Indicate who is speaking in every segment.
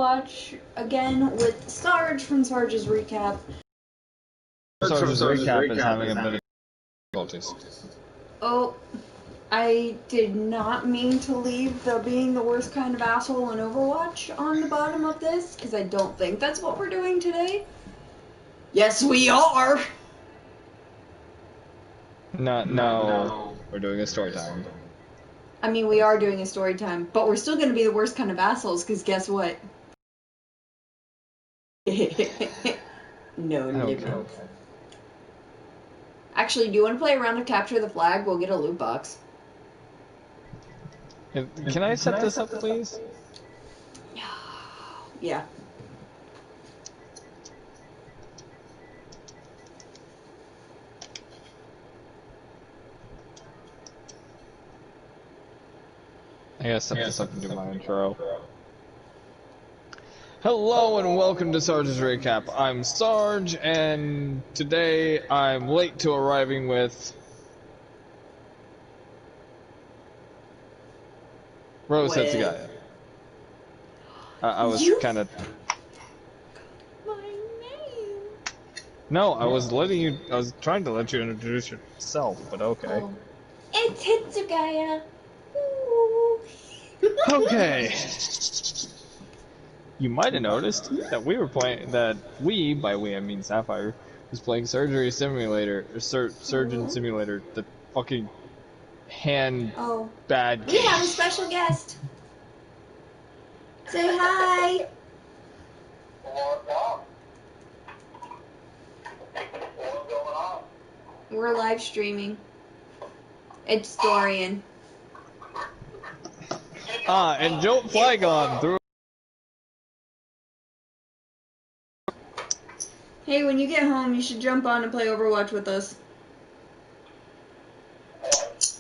Speaker 1: Overwatch again with Sarg from Sarg's Recap.
Speaker 2: Sarg's Recap is having a bit of difficulties.
Speaker 1: Oh, I did not mean to leave the being the worst kind of asshole in Overwatch on the bottom of this, because I don't think that's what we're doing today. Yes, we are!
Speaker 2: No, we're doing a story time.
Speaker 1: I mean, we are doing a story time, but we're still going to be the worst kind of assholes, because guess what? No limit.
Speaker 2: Okay.
Speaker 1: Actually, do you want to play a round of Capture the Flag? We'll get a loot box.
Speaker 2: Can I set this up, please?
Speaker 1: Yeah.
Speaker 2: I gotta set this up and do my intro. Hello and welcome to Sarg's Recap. I'm Sarg, and today I'm late to arriving with Rose Hetsugaya. I was kind of.
Speaker 1: My name.
Speaker 2: No, I was trying to let you introduce yourself, but okay.
Speaker 1: Oh. It's Hitsugaya.
Speaker 2: Okay. You might have noticed that we, by we I mean Sapphire, was playing Surgery Simulator, or Surgeon Simulator, the fucking bad game.
Speaker 1: We have a special guest. Say hi. We're live streaming. It's Dorian.
Speaker 2: And Jolt Flygon through.
Speaker 1: Hey, when you get home, you should jump on and play Overwatch with us.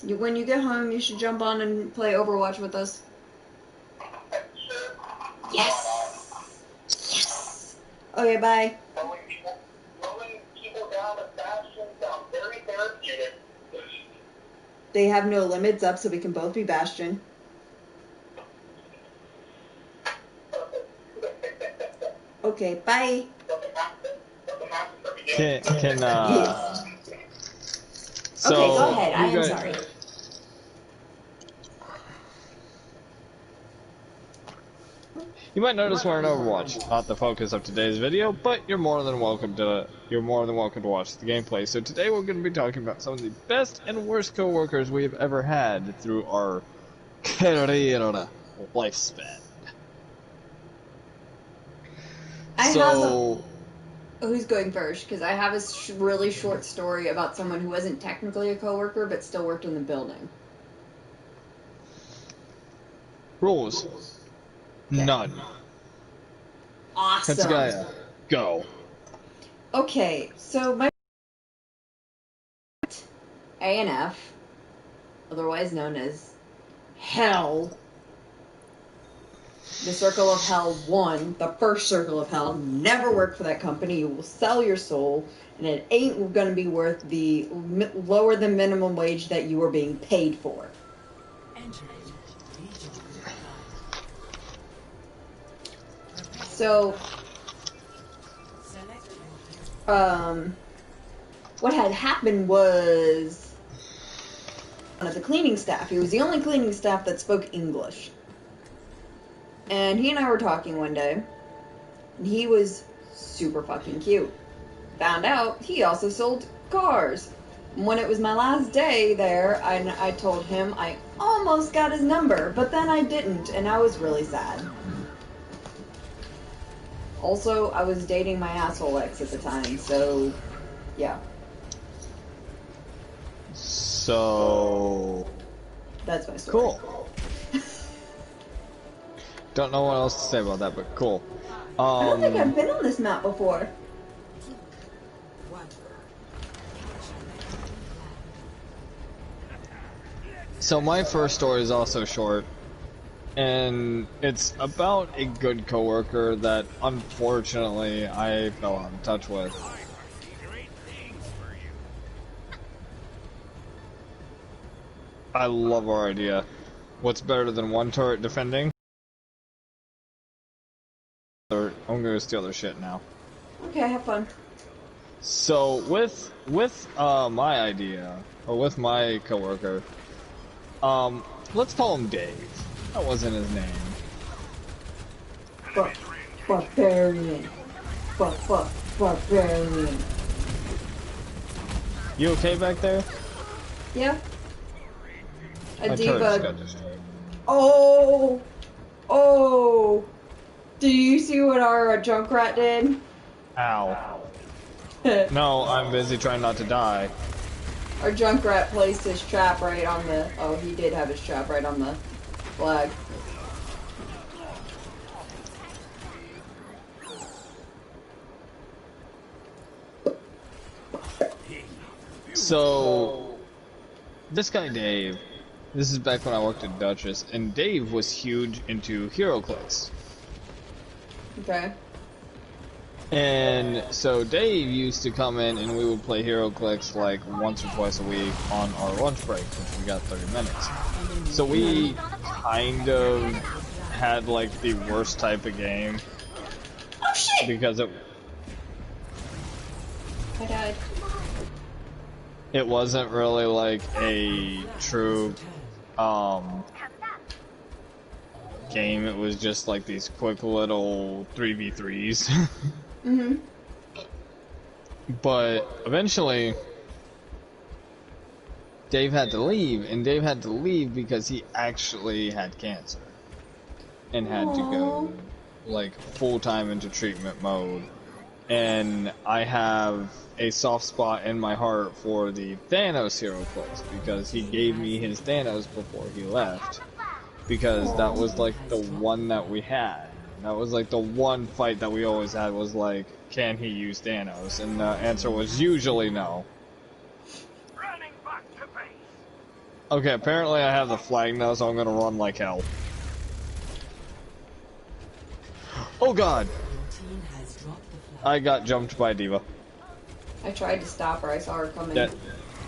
Speaker 1: When you get home, you should jump on and play Overwatch with us. Yes! Yes! Okay, bye. They have no limits up, so we can both be Bastion. Okay, bye.
Speaker 2: Yes. So,
Speaker 1: okay, go ahead. I am sorry.
Speaker 2: You might notice we're in Overwatch, not the focus of today's video, but you're more than welcome to watch the gameplay. So today we're going to be talking about some of the best and worst coworkers we have ever had through our career lifespan.
Speaker 1: Who's going first? Because I have a really short story about someone who wasn't technically a coworker but still worked in the building.
Speaker 2: Rules.
Speaker 1: Okay.
Speaker 2: None.
Speaker 1: Awesome.
Speaker 2: Hetsugaya, go.
Speaker 1: Okay, so my A&F, otherwise known as Hell, the Circle of Hell 1, the first Circle of Hell, never work for that company. You will sell your soul, and it ain't going to be worth the lower than minimum wage that you are being paid for. So, what had happened was one of the cleaning staff. He was the only cleaning staff that spoke English. And he and I were talking one day, and he was super fucking cute. Found out he also sold cars. When it was my last day there, I told him I almost got his number, but then I didn't, and I was really sad. Also, I was dating my asshole ex at the time, so, yeah.
Speaker 2: So...
Speaker 1: That's my story.
Speaker 2: Cool. Don't know what else to say about that, but cool.
Speaker 1: I don't think I've been on this map before.
Speaker 2: So my first story is also short, and it's about a good coworker that unfortunately I fell out of touch with. I love our idea. What's better than one turret defending? I'm gonna go steal their shit now.
Speaker 1: Okay, have fun.
Speaker 2: So with my idea, or with my coworker, let's call him Dave. That wasn't his name.
Speaker 1: Barbarian. Barbarian.
Speaker 2: You okay back there?
Speaker 1: Yeah. A
Speaker 2: My turret just
Speaker 1: diva.
Speaker 2: got destroyed.
Speaker 1: Oh! Oh! Do you see what our Junkrat did?
Speaker 2: Ow. No, I'm busy trying not to die.
Speaker 1: Our Junkrat placed his trap right on the... Oh, he did have his trap right on the flag.
Speaker 2: So, this guy Dave, this is back when I worked at Duchess, and Dave was huge into HeroClix.
Speaker 1: Okay.
Speaker 2: And so Dave used to come in and we would play HeroClix like once or twice a week on our lunch break, since we got 30 minutes. So we kind of had like the worst type of game.
Speaker 1: Oh shit!
Speaker 2: Because
Speaker 1: I died.
Speaker 2: it wasn't really like a true game. It was just like these quick little 3v3s.
Speaker 1: Mm-hmm.
Speaker 2: But eventually Dave had to leave, and Dave had to leave because he actually had cancer and had to go like full-time into treatment mode. And I have a soft spot in my heart for the Thanos HeroClix because he gave me his Thanos before he left, because that was like the one that we had. That was like the one fight that we always had, was like, can he use Thanos? And the answer was usually no.
Speaker 3: Running back to base.
Speaker 2: Okay, apparently I have the flag now, so I'm gonna run like hell. Oh god! I got jumped by a diva.
Speaker 1: I tried to stop her. I saw her coming.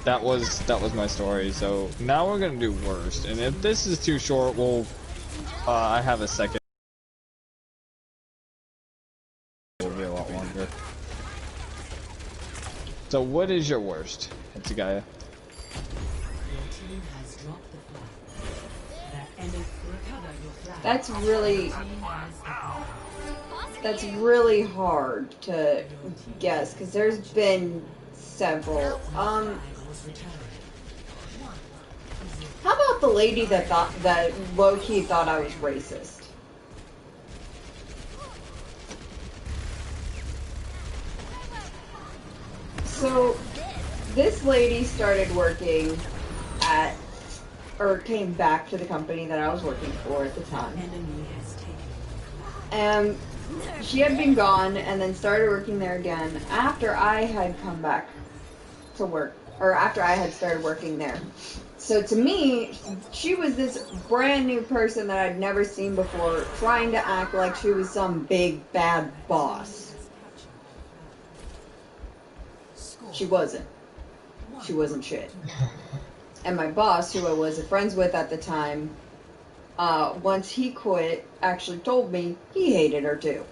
Speaker 2: That was my story. So now we're gonna do worst, and if this is too short, we'll I have a second. It'll be a lot longer. So what is your worst, Hitsugaya?
Speaker 1: That's really hard to guess, because there's been several. How about the lady that low-key thought I was racist? So, this lady started working at, or came back to the company that I was working for at the time. And she had been gone and then started working there again after I had come back to work, or after I had started working there. So to me, she was this brand new person that I'd never seen before, trying to act like she was some big bad boss. She wasn't. She wasn't shit. And my boss, who I was friends with at the time, once he quit, actually told me he hated her too.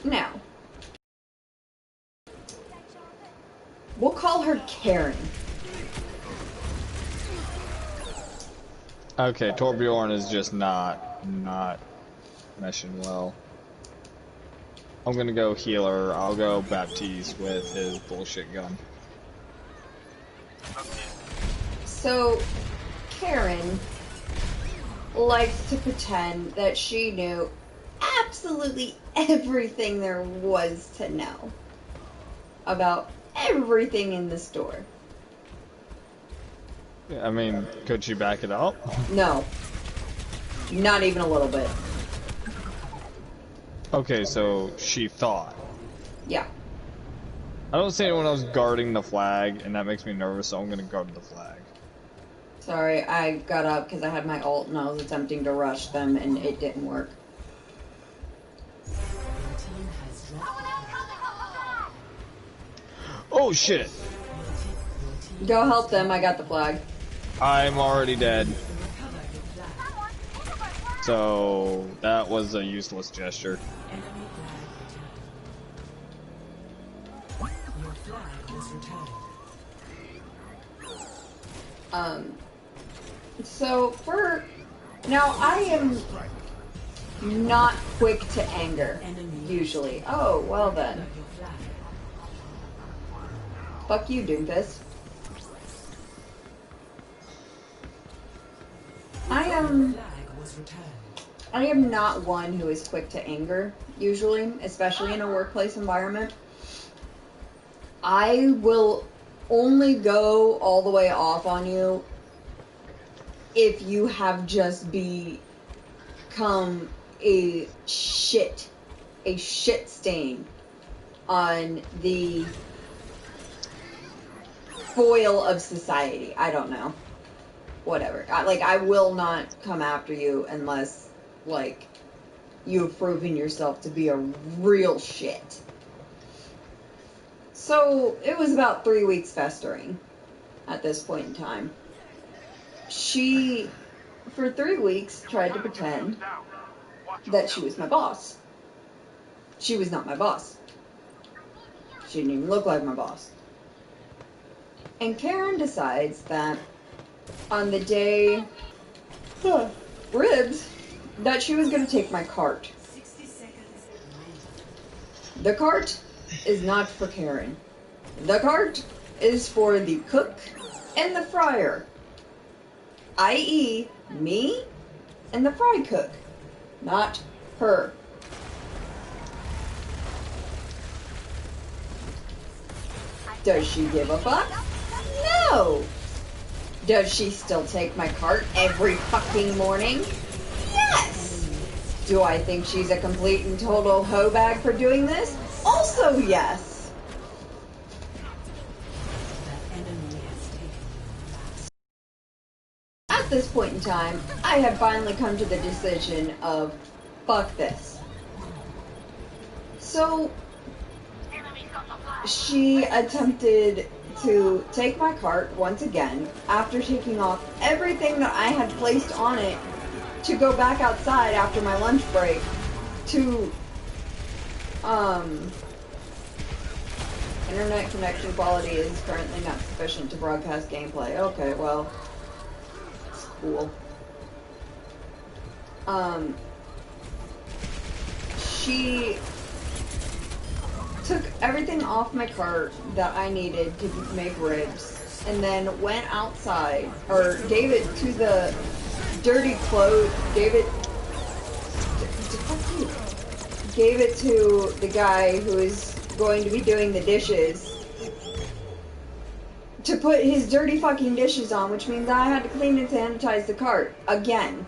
Speaker 1: Now, we'll call her Karen.
Speaker 2: Okay, Torbjorn is just not meshing well. I'm gonna go healer. I'll go Baptiste with his bullshit gun.
Speaker 1: So, Karen likes to pretend that she knew absolutely everything there was to know about everything in the store.
Speaker 2: I mean, could she back it up?
Speaker 1: No. Not even a little bit.
Speaker 2: Okay, so she thought.
Speaker 1: Yeah.
Speaker 2: I don't see anyone else guarding the flag, and that makes me nervous, so I'm gonna guard the flag.
Speaker 1: Sorry, I got up because I had my ult and I was attempting to rush them and it didn't work.
Speaker 2: Oh shit!
Speaker 1: Go help them, I got the flag.
Speaker 2: I'm already dead. So that was a useless gesture.
Speaker 1: So for now, I am not quick to anger, usually. Oh, well then. Fuck you, Doomfist. I am not one who is quick to anger, usually, especially in a workplace environment. I will only go all the way off on you if you have just become a shit stain on the foil of society. I don't know. Whatever. I will not come after you unless, like, you have proven yourself to be a real shit. So, it was about 3 weeks festering at this point in time. She, for 3 weeks, tried to pretend that she was my boss. She was not my boss. She didn't even look like my boss. And Karen decides that on the day ribs, that she was going to take my cart. The cart is not for Karen. The cart is for the cook and the fryer, i.e. me and the fry cook, not her. Does she give a fuck? No! Does she still take my cart every fucking morning? Yes! Do I think she's a complete and total hoe bag for doing this? Also yes! At this point in time, I have finally come to the decision of, fuck this. So, she attempted to take my cart once again after taking off everything that I had placed on it to go back outside after my lunch break to internet connection quality is currently not sufficient to broadcast gameplay. Okay, well, it's cool. She took everything off my cart that I needed to make ribs, and then went outside, or gave it to the dirty clothes, gave it to the guy who is going to be doing the dishes to put his dirty fucking dishes on, which means I had to clean and sanitize the cart again,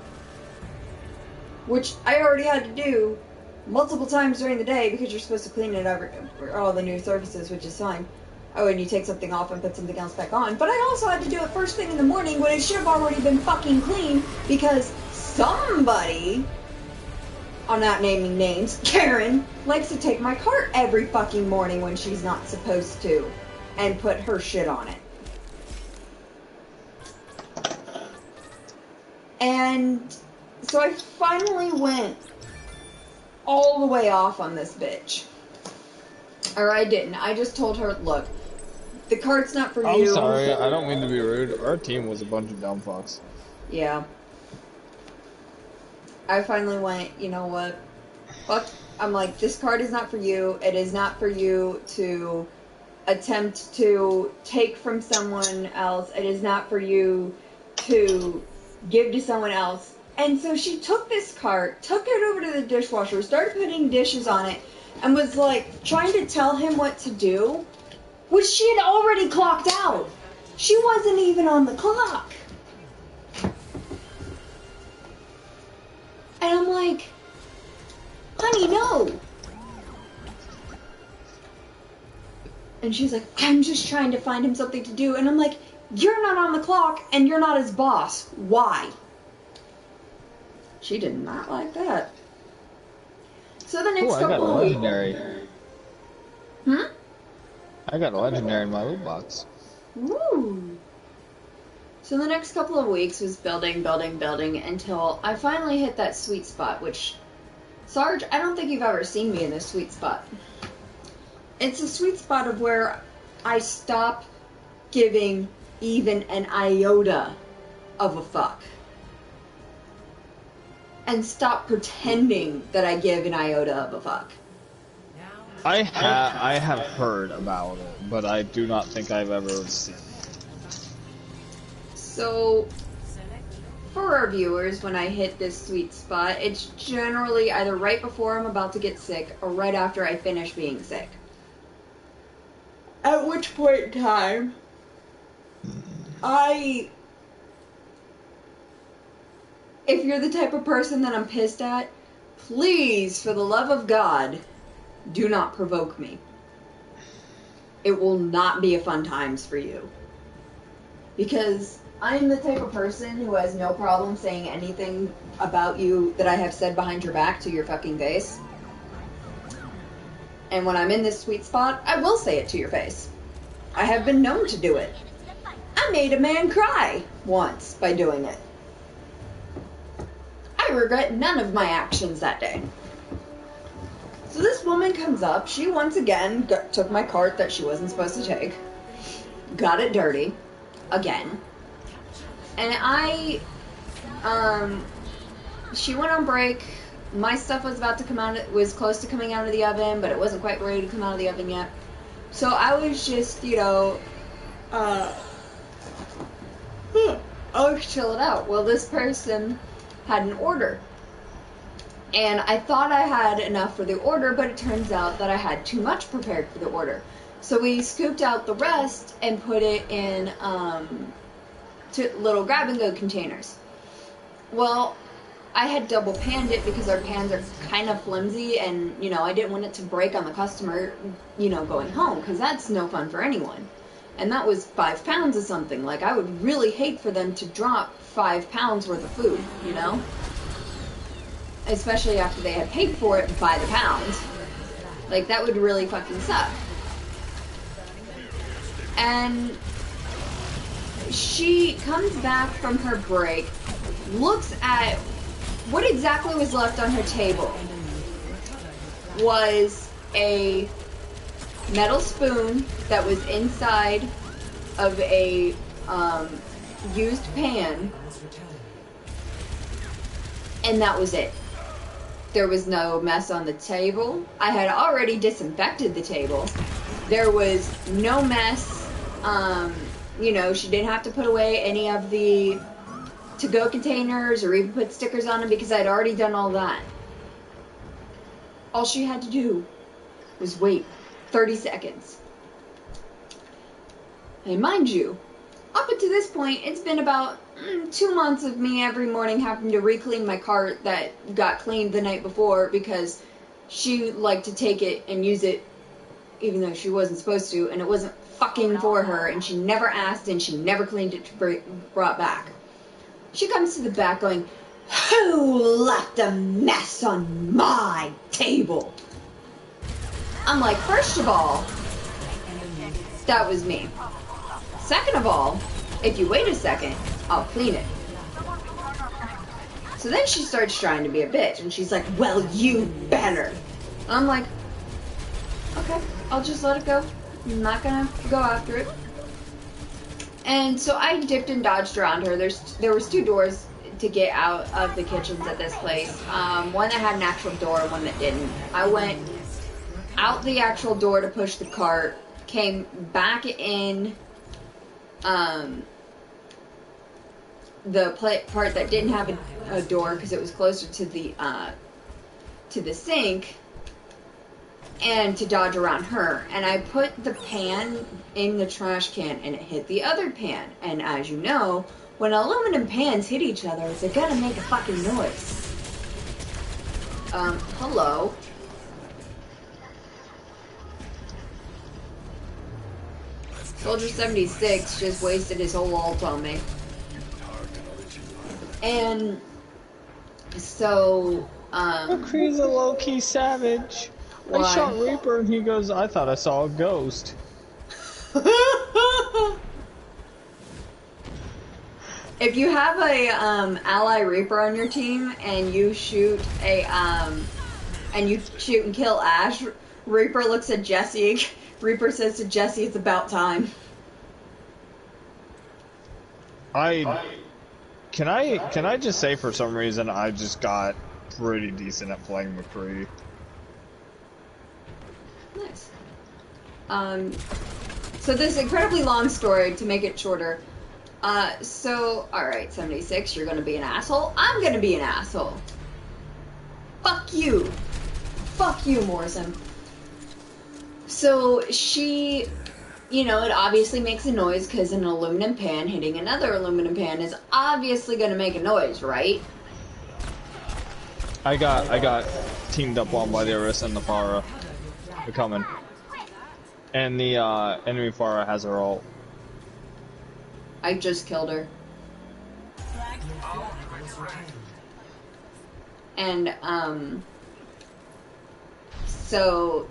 Speaker 1: which I already had to do multiple times during the day because you're supposed to clean it over all the new surfaces, which is fine. Oh, and you take something off and put something else back on. But I also had to do it first thing in the morning when it should have already been fucking clean because somebody, I'm not naming names, Karen, likes to take my cart every fucking morning when she's not supposed to and put her shit on it. And so I finally went all the way off on this bitch. Or I didn't. I just told her, look, the cart's not for you.
Speaker 2: I'm sorry, I don't mean to be rude. Our team was a bunch of dumb fucks.
Speaker 1: Yeah. I finally went, you know what? Fuck. I'm like, this cart is not for you. It is not for you to attempt to take from someone else. It is not for you to give to someone else. And so she took this cart, took it over to the dishwasher, started putting dishes on it, and was like trying to tell him what to do, which she had already clocked out. She wasn't even on the clock. And I'm like, honey, no. And she's like, I'm just trying to find him something to do. And I'm like, you're not on the clock and you're not his boss. Why? She did not like that. So the next couple of weeks. I got
Speaker 2: legendary.
Speaker 1: I
Speaker 2: got a legendary in my loot box.
Speaker 1: Ooh. So the next couple of weeks was building until I finally hit that sweet spot, which, Sarge, I don't think you've ever seen me in this sweet spot. It's a sweet spot of where I stop giving even an iota of a fuck. And stop pretending that I give an iota of a fuck.
Speaker 2: I have heard about it, but I do not think I've ever seen it.
Speaker 1: So, for our viewers, when I hit this sweet spot, it's generally either right before I'm about to get sick or right after I finish being sick. At which point in time, if you're the type of person that I'm pissed at, please, for the love of God, do not provoke me. It will not be a fun times for you. Because I'm the type of person who has no problem saying anything about you that I have said behind your back to your fucking face. And when I'm in this sweet spot, I will say it to your face. I have been known to do it. I made a man cry once by doing it. I regret none of my actions that day. So this woman comes up. She once again took my cart that she wasn't supposed to take. Got it dirty. Again. And she went on break. My stuff was about to come out, was close to coming out of the oven, but it wasn't quite ready to come out of the oven yet. So I was just, I was chilling out. Well, this person had an order. And I thought I had enough for the order, but it turns out that I had too much prepared for the order. So we scooped out the rest and put it in little grab-and-go containers. Well, I had double panned it because our pans are kind of flimsy, and, I didn't want it to break on the customer, going home, because that's no fun for anyone. And that was 5 pounds of something. Like, I would really hate for them to drop 5 pounds worth of food, Especially after they had paid for it by the pound. Like, that would really fucking suck. And she comes back from her break, looks at what exactly was left on her table. Was a metal spoon that was inside of a used pan, and that was it. There was no mess on the table. I had already disinfected the table. There was no mess. She didn't have to put away any of the to-go containers or even put stickers on them because I'd already done all that. All she had to do was wait 30 seconds. And mind you, up until this point, it's been about 2 months of me every morning having to re-clean my cart that got cleaned the night before because she liked to take it and use it even though she wasn't supposed to, and it wasn't fucking for her, and she never asked, and she never cleaned it to brought back. She comes to the back going, "Who left a mess on my table?" I'm like, first of all, that was me. Second of all, if you wait a second, I'll clean it. So then she starts trying to be a bitch, and she's like, "Well, you better." I'm like, okay, I'll just let it go. I'm not gonna go after it. And so I dipped and dodged around her. There was 2 doors to get out of the kitchens at this place. One that had an actual door, one that didn't. I went out the actual door to push the cart, came back in the part that didn't have a door because it was closer to the sink, and to dodge around her. And I put the pan in the trash can, and it hit the other pan. And as you know, when aluminum pans hit each other, they're gonna make a fucking noise. Hello. Soldier 76 just wasted his whole ult on me. And so,
Speaker 2: He's a low-key savage.
Speaker 1: Why?
Speaker 2: I shot Reaper and he goes, "I thought I saw a ghost."
Speaker 1: If you have a ally Reaper on your team and you shoot and kill Ash, Reaper looks at Jesse. Reaper says to Jesse, "It's about time."
Speaker 2: Can I just say for some reason I just got pretty decent at playing McCree.
Speaker 1: Nice. So this incredibly long story, to make it shorter. Alright, 76, you're gonna be an asshole? I'm gonna be an asshole. Fuck you. Fuck you, Morrison. So she, it obviously makes a noise because an aluminum pan hitting another aluminum pan is obviously gonna make a noise, right?
Speaker 2: I got teamed up on by the Orisa and the Pharah. They're coming. And the enemy Pharah has her ult.
Speaker 1: I just killed her. And, so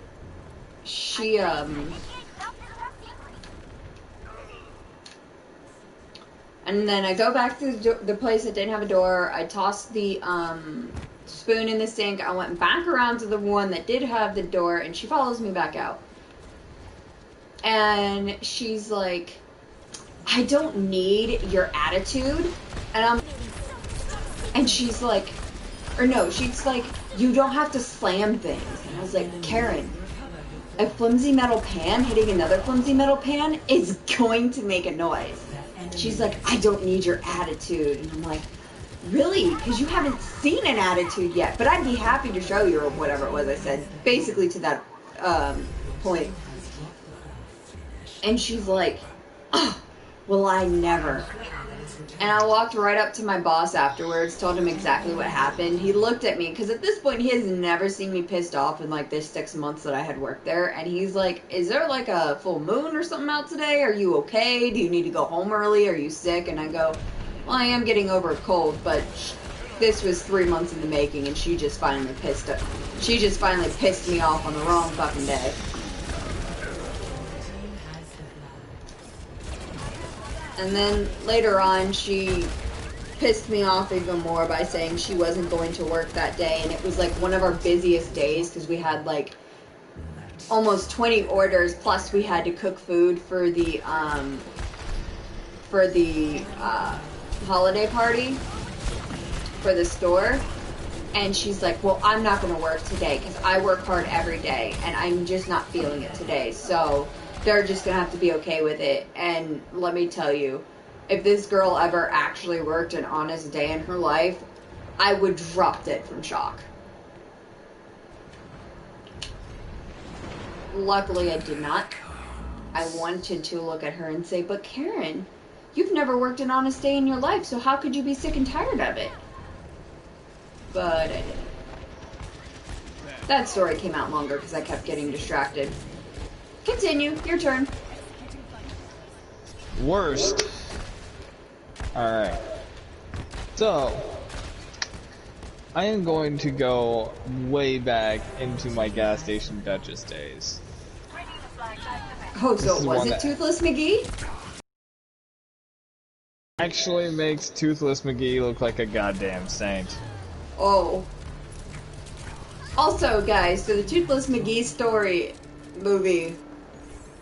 Speaker 1: she, and then I go back to the place that didn't have a door. I tossed the, spoon in the sink. I went back around to the one that did have the door, and she follows me back out. And she's like, "I don't need your attitude." And she's like, "You don't have to slam things." And I was like, "Karen, a flimsy metal pan hitting another flimsy metal pan is going to make a noise." She's like, "I don't need your attitude." And I'm like, "Really? Because you haven't seen an attitude yet. But I'd be happy to show you," or whatever it was I said. Basically to that point. And she's like, "Oh, well, I never." And I walked right up to my boss afterwards, told him exactly what happened. He looked at me, because at this point he has never seen me pissed off in like this 6 months that I had worked there. And he's like, "Is there like a full moon or something out today? Are you okay? Do you need to go home early? Are you sick?" And I go, "Well, I am getting over a cold, but this was 3 months in the making, and she just finally pissed me off on the wrong fucking day." And then later on, she pissed me off even more by saying she wasn't going to work that day, and it was like one of our busiest days because we had like almost 20 orders, plus we had to cook food for the holiday party for the store. And she's like, "Well, I'm not going to work today because I work hard every day, and I'm just not feeling it today. So they're just going to have to be okay with it." And let me tell you, if this girl ever actually worked an honest day in her life, I would drop dead from shock. Luckily, I did not. I wanted to look at her and say, "But Karen, you've never worked an honest day in your life, so how could you be sick and tired of it?" But I didn't. That story came out longer because I kept getting distracted. Continue. Your turn.
Speaker 2: Worst. Alright. So, I am going to go way back into my gas station Duchess days.
Speaker 1: Oh, so was it Toothless McGee?
Speaker 2: Actually makes Toothless McGee look like a goddamn saint.
Speaker 1: Oh. Also, guys, so the Toothless McGee movie,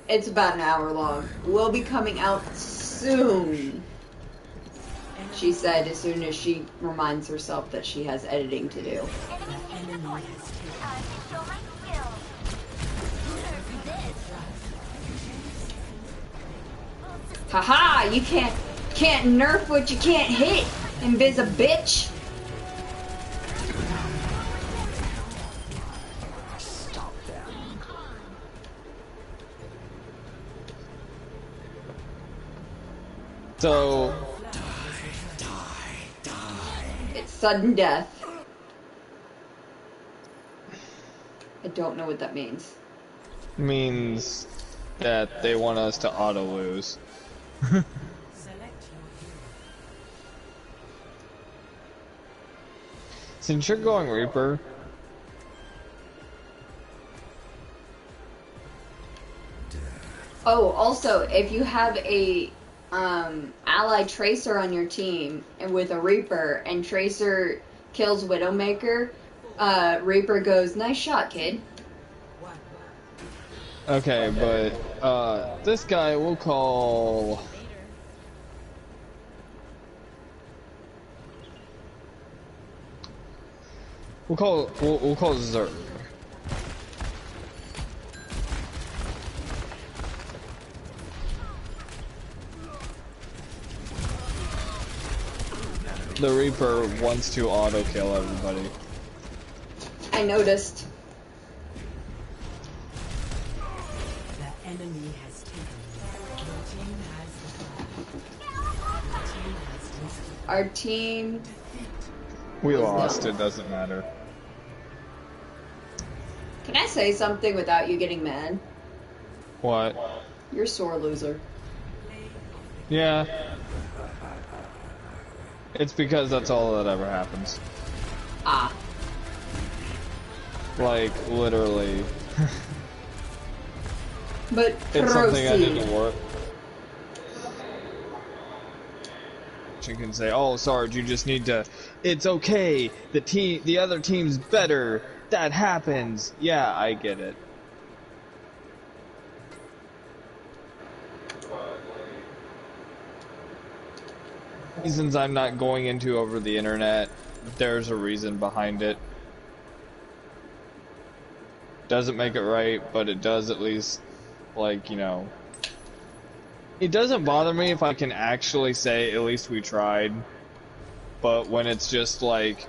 Speaker 1: it's about an hour long. Will be coming out soon. She said as soon as she reminds herself that she has editing to do. Haha, you can't nerf what you can't hit, Invisa bitch.
Speaker 2: So,
Speaker 1: it's sudden death. I don't know what that means.
Speaker 2: means that they want us to auto lose. Since you're going Reaper,
Speaker 1: oh, also, if you have a ally Tracer on your team and with a Reaper, and Tracer kills Widowmaker, Reaper goes, "Nice shot, kid."
Speaker 2: Okay, but this guy we'll call. We'll call Zerg. The Reaper wants to auto kill everybody.
Speaker 1: I noticed.
Speaker 4: The enemy has taken. Your team has the flag. Your team has taken.
Speaker 1: Our team.
Speaker 2: We lost, it doesn't matter.
Speaker 1: Can I say something without you getting mad?
Speaker 2: What?
Speaker 1: You're a sore loser.
Speaker 2: Yeah. It's because that's all that ever happens.
Speaker 1: Ah.
Speaker 2: Like, literally.
Speaker 1: But
Speaker 2: It's something I
Speaker 1: proceed.
Speaker 2: didn't work. You can say, "Oh, Sarge, you just need to. It's okay. The other team's better. That happens." Yeah, I get it. Reasons I'm not going into over the internet. There's a reason behind it. Doesn't make it right, but it does at least, like, you know. It doesn't bother me if I can actually say, at least we tried. But when it's just like,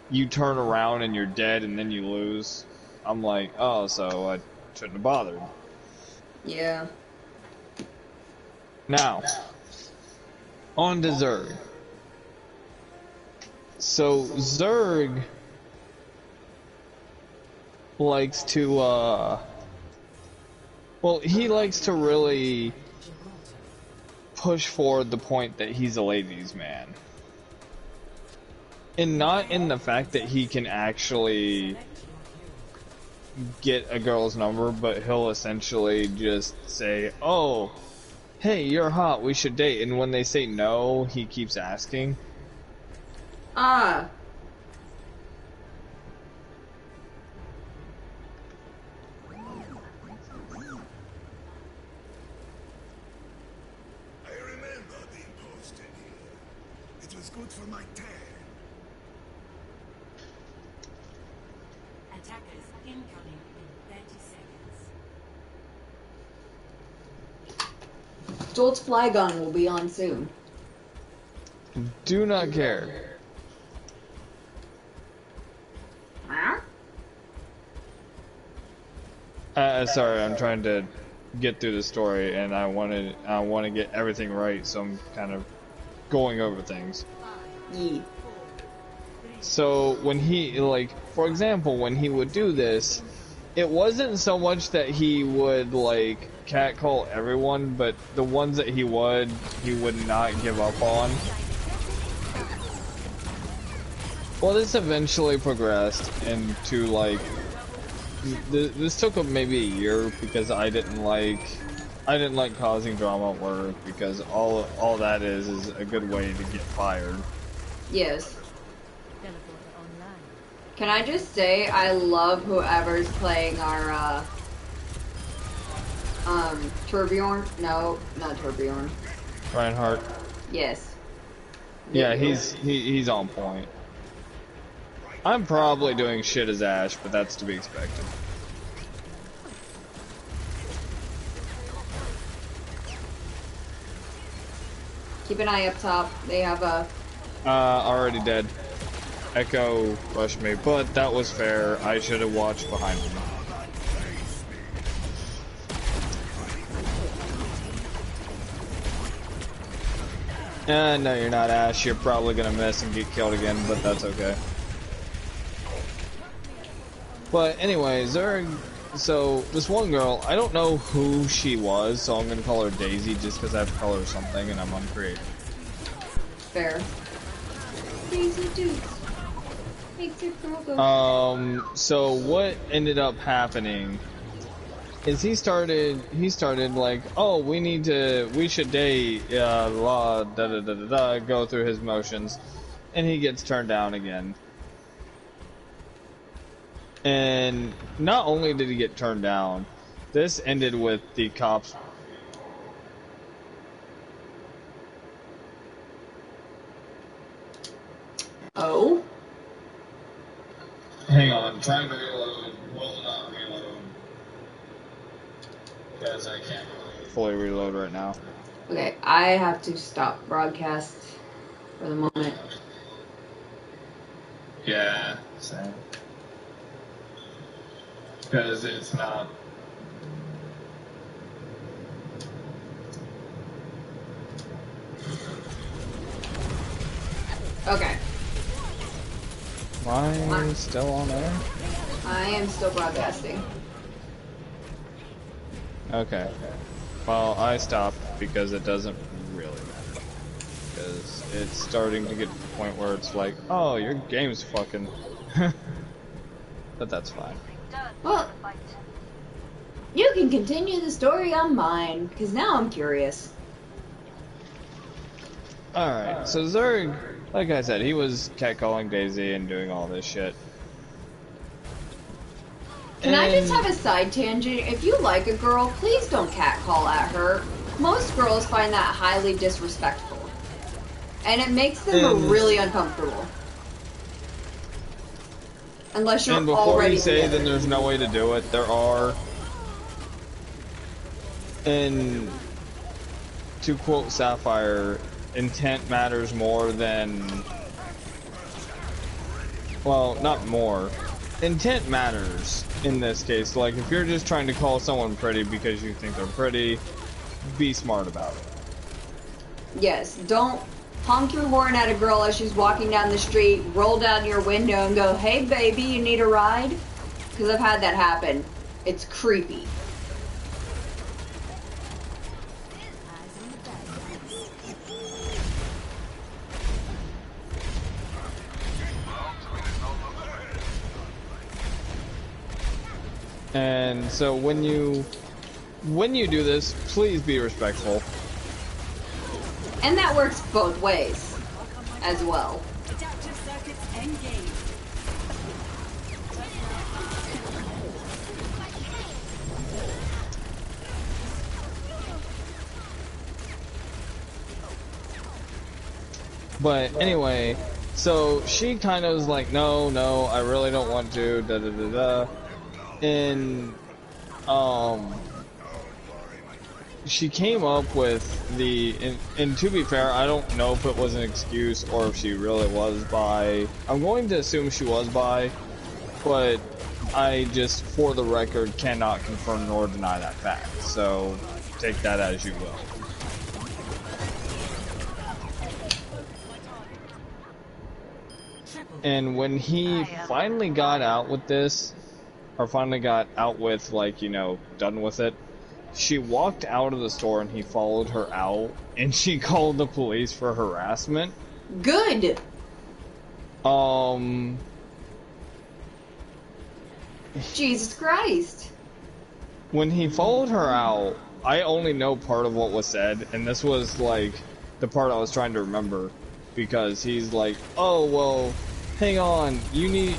Speaker 2: you turn around and you're dead and then you lose, I'm like, oh, so I shouldn't have bothered.
Speaker 1: Yeah.
Speaker 2: Now, on to Zerg. So, Zerg likes to, well, he likes to really push forward the point that he's a ladies' man. And not in the fact that he can actually get a girl's number, but he'll essentially just say, "Oh, hey, you're hot, we should date." And when they say no, he keeps asking.
Speaker 1: Ah.
Speaker 5: I remember being posted here. It was good for my tan.
Speaker 4: Attackers incoming in 30 seconds.
Speaker 1: Jolt's Flygon will be on soon.
Speaker 2: Do not care.
Speaker 1: Huh?
Speaker 2: Sorry, I'm trying to get through the story, and I want to get everything right, so I'm kind of going over things.
Speaker 1: Yee.
Speaker 2: So when he, like, for example, when he would do this, it wasn't so much that he would, like, catcall everyone, but the ones that he would not give up on. Well, this eventually progressed into, like, this took maybe a year because I didn't like causing drama at work, because all that is a good way to get fired.
Speaker 1: Yes. Can I just say I love whoever's playing our Torbjorn? No, not Torbjorn.
Speaker 2: Reinhardt.
Speaker 1: Yes.
Speaker 2: Yeah, he's on point. I'm probably doing shit as Ash, but that's to be expected.
Speaker 1: Keep an eye up top. They have a...
Speaker 2: Already dead. Echo rushed me, but that was fair. I should have watched behind me. No, you're not, Ash. You're probably gonna miss and get killed again, but that's okay. But anyway, Zerg, so this one girl, I don't know who she was, so I'm gonna call her Daisy just because I have to call her something and I'm uncreative.
Speaker 1: Fair. Daisy Dukes. Makes your girl go.
Speaker 2: So what ended up happening is he started like, oh, we should date, go through his motions, and he gets turned down again. And not only did he get turned down, this ended with the cops.
Speaker 1: Oh?
Speaker 2: Hang on, trying to reload, will not reload. Because I can't really fully reload right now.
Speaker 1: Okay, I have to stop broadcast for the moment.
Speaker 2: Yeah, same. Because it's not.
Speaker 1: Okay.
Speaker 2: Am I still on air?
Speaker 1: I am still broadcasting.
Speaker 2: Okay. Well, I stopped because it doesn't really matter. Because it's starting to get to the point where it's like, oh, your game's fucking. But that's fine.
Speaker 1: Well, you can continue the story on mine, because now I'm curious.
Speaker 2: Alright, so Zerg, like I said, he was catcalling Daisy and doing all this shit.
Speaker 1: Can I just have a side tangent? If you like a girl, please don't catcall at her. Most girls find that highly disrespectful. And it makes them really uncomfortable. Unless you're
Speaker 2: And before
Speaker 1: already
Speaker 2: you say
Speaker 1: together.
Speaker 2: then there's no way to do it, there are. And to quote Sapphire, intent matters more than, well, not more. Intent matters in this case. Like, if you're just trying to call someone pretty because you think they're pretty, be smart about it.
Speaker 1: Yes, don't honk your horn at a girl as she's walking down the street, roll down your window and go, hey baby, you need a ride? Because I've had that happen. It's creepy.
Speaker 2: And so when you do this, please be respectful.
Speaker 1: And that works both ways as well.
Speaker 4: Adaptive circuits engaged.
Speaker 2: But anyway, so she kind of was like, no, I really don't want to, da da da da. And she came up with and to be fair, I don't know if it was an excuse or if she really was bi. I'm going to assume she was bi, but I just, for the record, cannot confirm nor deny that fact. So take that as you will. And when he finally got out with this, or finally got out with, like, you know, done with it, she walked out of the store and he followed her out, and she called the police for harassment.
Speaker 1: Good! Jesus Christ.
Speaker 2: When he followed her out, I only know part of what was said, and this was, like, the part I was trying to remember, because he's like, oh, well, hang on, you need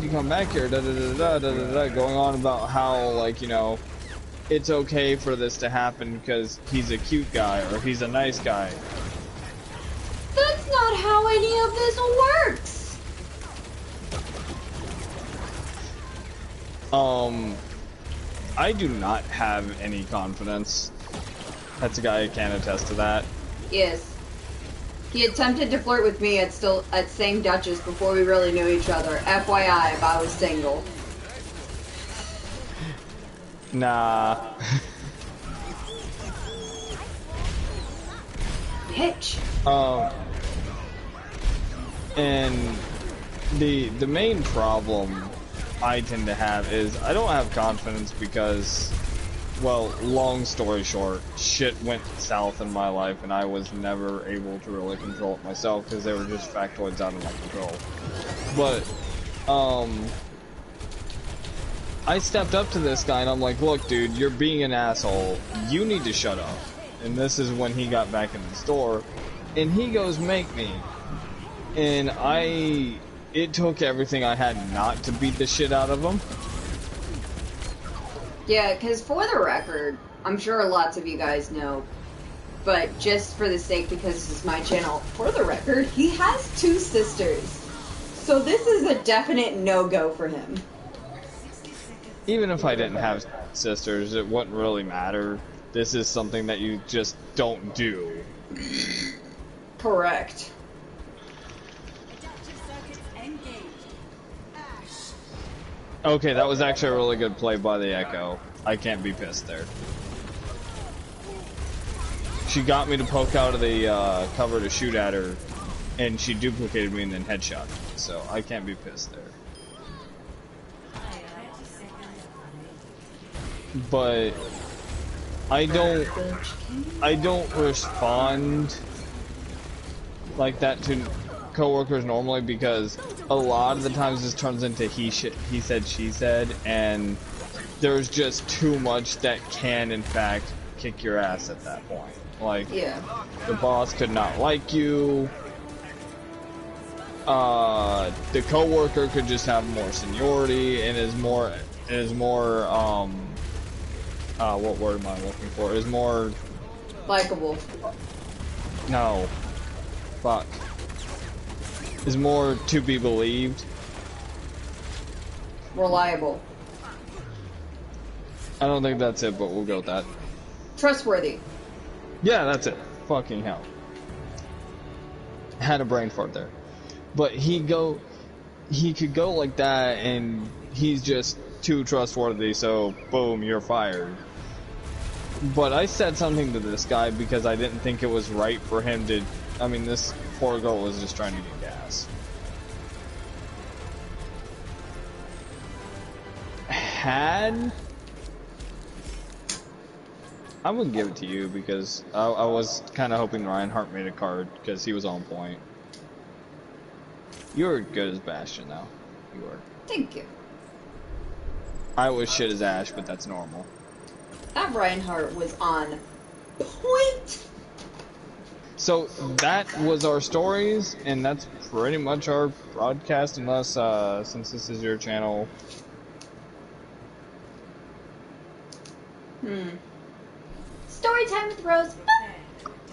Speaker 2: to come back here, da da da da da da da, going on about how, like, you know, it's okay for this to happen because he's a cute guy or he's a nice guy.
Speaker 1: That's not how any of this works!
Speaker 2: I do not have any confidence. That's a guy who can attest to that.
Speaker 1: Yes. He attempted to flirt with me at St. Duchess before we really knew each other. FYI, if I was single.
Speaker 2: Nah.
Speaker 1: Bitch.
Speaker 2: And the main problem I tend to have is I don't have confidence because, well, long story short, shit went south in my life and I was never able to really control it myself because they were just factoids out of my control. But, I stepped up to this guy and I'm like, look, dude, you're being an asshole. You need to shut up. And this is when he got back in the store. And he goes, make me. And it took everything I had not to beat the shit out of him.
Speaker 1: Yeah, because for the record, I'm sure lots of you guys know, but just for the sake, because this is my channel, for the record, he has 2 sisters. So this is a definite no-go for him.
Speaker 2: Even if I didn't have sisters, it wouldn't really matter. This is something that you just don't do.
Speaker 1: Correct.
Speaker 2: Okay, that was actually a really good play by the Echo. I can't be pissed there. She got me to poke out of the cover to shoot at her, and she duplicated me and then headshot me. So I can't be pissed there. But I don't respond like that to coworkers normally, because a lot of the times this turns into he said, she said, and there's just too much that can in fact kick your ass at that point. Like,
Speaker 1: yeah,
Speaker 2: the boss could not like you. The coworker could just have more seniority and is more what word am I looking for? Is more
Speaker 1: likable.
Speaker 2: No. Fuck. Is more to be believed.
Speaker 1: Reliable.
Speaker 2: I don't think that's it, but we'll go with that.
Speaker 1: Trustworthy.
Speaker 2: Yeah, that's it. Fucking hell. Had a brain fart there. But he could go like that, and he's just too trustworthy, so boom, you're fired. But I said something to this guy because I didn't think it was right for him to... I mean, this poor girl was just trying to get gas. I would give it to you because I was kind of hoping Reinhardt made a card because he was on point. You were good as Bastion, though. You were.
Speaker 1: Thank you.
Speaker 2: I was shit as Ash, but that's normal.
Speaker 1: That Reinhardt was on point.
Speaker 2: So that was our stories, and that's pretty much our broadcast, unless since this is your channel.
Speaker 1: Story time with Rose.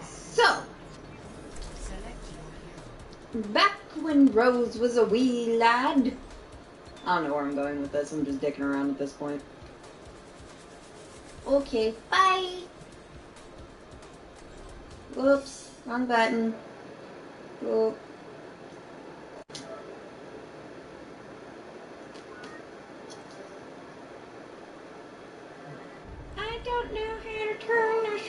Speaker 1: So, back when Rose was a wee lad. I don't know where I'm going with this. I'm just dicking around at this point. Okay, bye. Whoops, wrong button. Oh. I don't know how to turn this